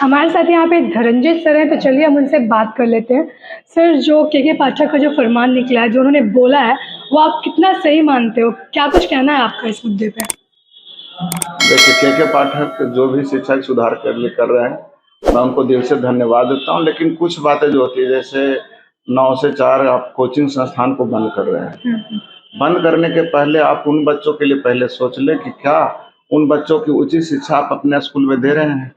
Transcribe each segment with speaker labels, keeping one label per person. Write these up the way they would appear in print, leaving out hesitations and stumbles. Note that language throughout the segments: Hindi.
Speaker 1: हमारे साथ यहाँ पे धनंजय सर हैं, तो चलिए हम उनसे बात कर लेते हैं। सर, जो के पाठक का जो फरमान निकला है, जो उन्होंने बोला है, वो आप कितना सही मानते हो? क्या कुछ कहना है आपका इस मुद्दे पे?
Speaker 2: देखिए, के पाठक जो भी शिक्षा सुधार कर रहे हैं, मैं उनको दिल से धन्यवाद देता हूँ। लेकिन कुछ बातें जो होती है, जैसे 9 से 4 आप कोचिंग संस्थान को बंद कर रहे हैं। बंद करने के पहले आप उन बच्चों के लिए पहले सोच लें कि क्या उन बच्चों की उचित शिक्षा आप अपने स्कूल में दे रहे हैं।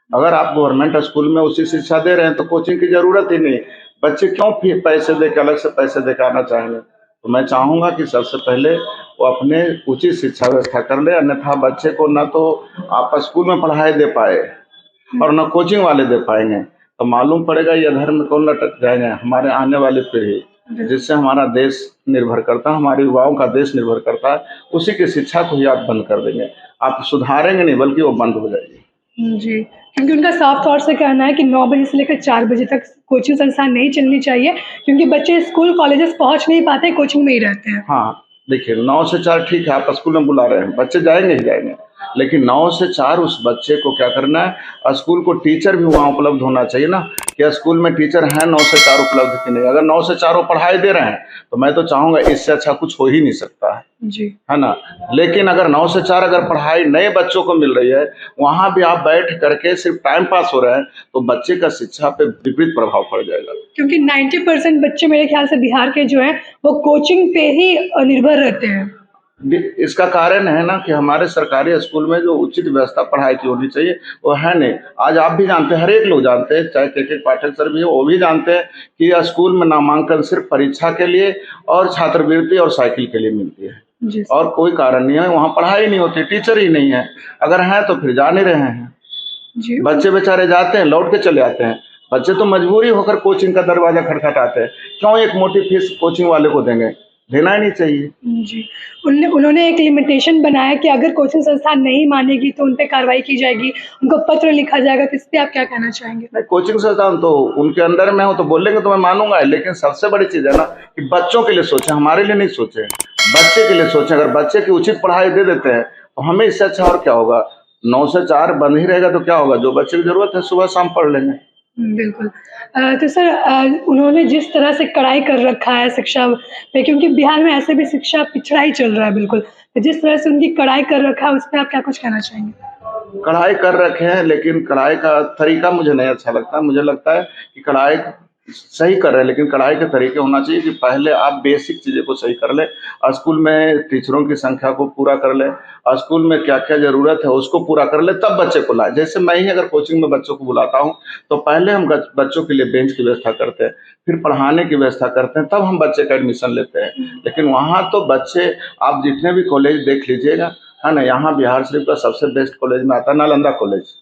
Speaker 2: अगर आप गवर्नमेंट स्कूल में उचित शिक्षा दे रहे हैं तो कोचिंग की ज़रूरत ही नहीं। बच्चे क्यों फिर पैसे दे के, अलग से पैसे दे के आना चाहेंगे? तो मैं चाहूँगा कि सबसे पहले वो अपने उचित शिक्षा व्यवस्था कर ले, अन्यथा बच्चे को ना तो आप स्कूल में पढ़ाई दे पाए और ना कोचिंग वाले दे पाएंगे, तो मालूम पड़ेगा ये अधर्म में कौन लटक जाएंगे, हमारे आने वाली पीढ़ी, जिससे हमारा देश निर्भर करता है, हमारे युवाओं का देश निर्भर करता है। उसी की शिक्षा को ही आप बंद कर देंगे, आप सुधारेंगे नहीं बल्कि वो बंद हो जाएगी।
Speaker 1: जी, क्योंकि उनका साफ तौर से कहना है कि 9 बजे से लेकर 4 बजे तक कोचिंग संस्थान नहीं चलनी चाहिए, क्योंकि बच्चे स्कूल कॉलेजेस पहुँच नहीं पाते, कोचिंग में ही रहते हैं।
Speaker 2: हाँ, देखिए 9 से 4 ठीक है, आप स्कूल में बुला रहे हैं, बच्चे जाएंगे ही जाएंगे, लेकिन 9 से 4 उस बच्चे को क्या करना है, स्कूल को टीचर भी वहाँ उपलब्ध होना चाहिए ना, कि स्कूल में टीचर हैं 9 से 4 उपलब्ध कि नहीं। अगर 9 से 4 वो पढ़ाई दे रहे हैं तो मैं तो चाहूँगा इससे अच्छा कुछ हो ही नहीं सकता है
Speaker 1: जी,
Speaker 2: है ना। लेकिन अगर 9 से 4 अगर पढ़ाई नए बच्चों को मिल रही है, वहाँ भी आप बैठ करके सिर्फ टाइम पास हो रहे हैं, तो बच्चे का शिक्षा पे विपरीत प्रभाव पड़ जाएगा।
Speaker 1: क्योंकि 90% बच्चे मेरे ख्याल से बिहार के जो हैं, वो कोचिंग पे ही निर्भर रहते हैं।
Speaker 2: इसका कारण है ना कि हमारे सरकारी स्कूल में जो उचित व्यवस्था पढ़ाई की होनी चाहिए वो है नहीं। आज आप भी जानते हैं, हर एक लोग जानते हैं, चाहे के पाठक सर भी हो, वो भी जानते हैं कि स्कूल में नामांकन सिर्फ परीक्षा के लिए और छात्रवृत्ति और साइकिल के लिए मिलती है
Speaker 1: जी,
Speaker 2: और कोई कारण नहीं है। वहाँ पढ़ाई नहीं होती, टीचर ही नहीं है, अगर हैं तो फिर जा नहीं रहे हैं।
Speaker 1: जी।
Speaker 2: बच्चे बेचारे जाते हैं, लौट के चले आते हैं। बच्चे तो मजबूरी होकर कोचिंग का दरवाजा खटखटाते हैं। क्यों एक मोटी फीस कोचिंग वाले को देंगे? देना ही नहीं चाहिए।
Speaker 1: जी, उन्होंने एक लिमिटेशन बनाया कि अगर कोचिंग संस्थान नहीं मानेगी तो उन पे कार्रवाई की जाएगी, उनको पत्र लिखा जाएगा, तो इस पे आप क्या कहना चाहेंगे?
Speaker 2: नहीं, कोचिंग संस्थान तो उनके अंदर में हो तो बोलेंगे तो मैं मानूंगा, लेकिन सबसे बड़ी चीज़ है ना कि बच्चों के लिए सोचें, हमारे लिए नहीं सोचें, बच्चे के लिए सोचें। अगर बच्चे की उचित पढ़ाई दे देते हैं तो हमें इससे अच्छा और क्या होगा। 9 से 4 बंद ही रहेगा तो क्या होगा, जो बच्चे की ज़रूरत है सुबह शाम पढ़ लेंगे।
Speaker 1: बिल्कुल। तो सर, उन्होंने जिस तरह से कड़ाई कर रखा है शिक्षा पे, क्योंकि बिहार में ऐसे भी शिक्षा पिछड़ा ही चल रहा है बिल्कुल। तो जिस तरह से उनकी कड़ाई कर रखा है, उस पे आप क्या कुछ कहना चाहेंगे?
Speaker 2: कढ़ाई कर रखे हैं, लेकिन कढ़ाई का तरीका मुझे नहीं अच्छा लगता। मुझे लगता है कि कढ़ाई सही कर रहे हैं, लेकिन कढ़ाई के तरीके होना चाहिए कि पहले आप बेसिक चीज़ें को सही कर लें, स्कूल में टीचरों की संख्या को पूरा कर लें, स्कूल में क्या क्या ज़रूरत है उसको पूरा कर लें, तब बच्चे को लाएं। जैसे मैं ही अगर कोचिंग में बच्चों को बुलाता हूँ तो पहले हम बच्चों के लिए बेंच की व्यवस्था करते हैं, फिर पढ़ाने की व्यवस्था करते हैं, तब हम बच्चे का एडमिशन लेते हैं। लेकिन वहाँ तो बच्चे, आप जितने भी कॉलेज देख लीजिएगा, है ना, यहाँ बिहार शरीफ का सबसे बेस्ट कॉलेज में आता है नालंदा कॉलेज,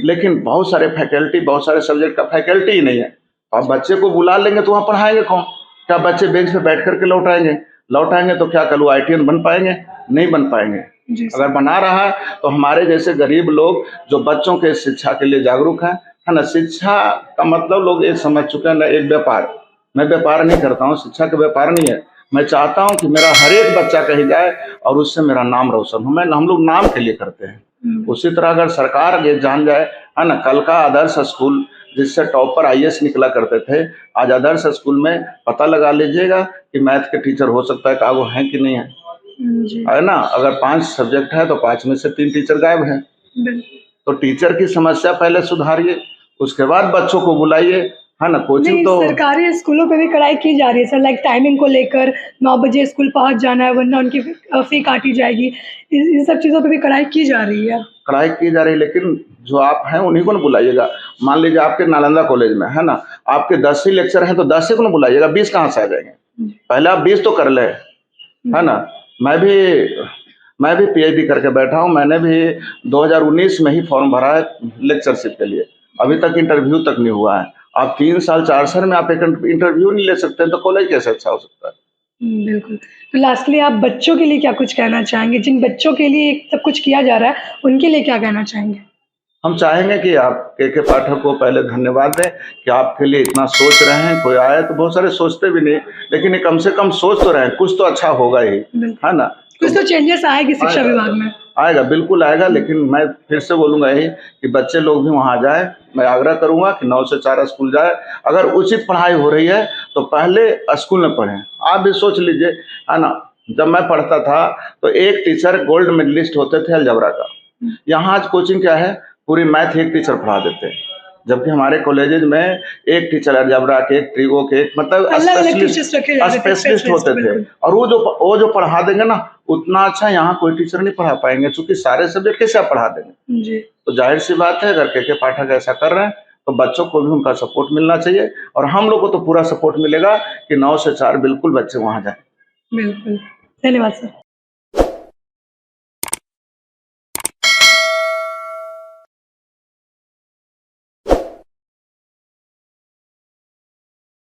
Speaker 2: लेकिन बहुत सारे फैकल्टी, बहुत सारे सब्जेक्ट का फैकल्टी ही नहीं है। आप बच्चे को बुला लेंगे तो वहाँ पढ़ाएंगे कौन? क्या बच्चे बेंच पे बैठ करके लौट आएंगे तो क्या कल वो ITN बन पाएंगे? नहीं बन पाएंगे। अगर बना रहा है तो हमारे जैसे गरीब लोग जो बच्चों के शिक्षा के लिए जागरूक है ना। शिक्षा का मतलब लोग ये समझ चुके हैं ना, एक व्यापार। मैं व्यापार नहीं करता हूँ, शिक्षा का व्यापार नहीं है। मैं चाहता हूँ कि मेरा हर एक बच्चा कहीं जाए और उससे मेरा नाम रोशन हो। हम लोग नाम के लिए करते हैं। उसी तरह अगर सरकार ये जान जाए, है ना, कल का आदर्श स्कूल जिससे टॉपर IAS निकला करते थे, आज आदर्श स्कूल में पता लगा लीजिएगा कि मैथ के टीचर हो सकता है कागो हैं कि नहीं है, है ना। अगर 5 सब्जेक्ट है तो 5 में से 3 टीचर गायब हैं। तो टीचर की समस्या पहले सुधारिए, उसके बाद बच्चों को बुलाइए, है ना। कोचिंग तो
Speaker 1: सरकारी स्कूलों पे भी कड़ाई की जा रही है सर, लाइक टाइमिंग को लेकर 9 बजे स्कूल पहुंच जाना है, वरना उनकी फी काटी जाएगी। इन सब चीज़ों पे भी कड़ाई की जा रही है।
Speaker 2: कढ़ाई की जा रही है, लेकिन जो आप हैं उन्हीं को ना बुलाइएगा। मान लीजिए आपके नालंदा कॉलेज में, है ना, आपके 10 ही लेक्चर हैं तो 10 ही को ना बुलाइएगा, 20 कहाँ से आ जाएंगे? पहले आप 20 तो कर ले, है ना। मैं भी PhD करके बैठा हूँ। मैंने भी 2019 में ही फॉर्म भरा है लेक्चरशिप के लिए, अभी तक इंटरव्यू तक नहीं हुआ है। आप 3 साल 4 साल में आप एक इंटरव्यू नहीं ले सकते हैं तो कॉलेज कैसे अच्छा हो सकता है?
Speaker 1: बिल्कुल। तो लास्टली आप बच्चों के लिए क्या कुछ कहना चाहेंगे? जिन बच्चों के लिए सब कुछ किया जा रहा है, उनके लिए क्या कहना चाहेंगे?
Speaker 2: हम चाहेंगे कि आप के पाठक को पहले धन्यवाद दें कि आपके लिए इतना सोच रहे हैं। कोई आए तो बहुत सारे सोचते भी नहीं, लेकिन ये कम से कम सोच तो रहे हैं, कुछ तो अच्छा होगा ही, है ना।
Speaker 1: कुछ तो चेंजेस आएगी शिक्षा विभाग में।
Speaker 2: आएगा, बिल्कुल आएगा, लेकिन मैं फिर से बोलूँगा यही कि बच्चे लोग भी वहाँ जाएँ। मैं आग्रह करूँगा कि 9 से 4 स्कूल जाए। अगर उचित पढ़ाई हो रही है तो पहले स्कूल में पढ़ें। आप भी सोच लीजिए, है ना? जब मैं पढ़ता था तो एक टीचर गोल्ड मेडलिस्ट होते थे अलजेब्रा का। यहाँ आज कोचिंग क्या है, पूरी मैथ एक टीचर पढ़ा देते हैं, जबकि हमारे कॉलेजेज में एक टीचर अलजेब्रा के, एक ट्रिगो के, मतलब
Speaker 1: अलग-अलग टीचर्स रखे जाते थे,
Speaker 2: स्पेशलिस्ट होते थे।
Speaker 1: बिल्कुल।
Speaker 2: और वो जो पढ़ा देंगे ना, उतना अच्छा यहाँ कोई टीचर नहीं पढ़ा पाएंगे, क्योंकि सारे सब्जेक्ट कैसे आप पढ़ा देंगे।
Speaker 1: जी,
Speaker 2: तो जाहिर सी बात है, अगर के पाठक ऐसा कर रहे हैं तो बच्चों को भी उनका सपोर्ट मिलना चाहिए, और हम लोग को तो पूरा सपोर्ट मिलेगा कि 9 से 4 बिल्कुल बच्चे वहाँ जाएं।
Speaker 1: बिल्कुल। धन्यवाद सर।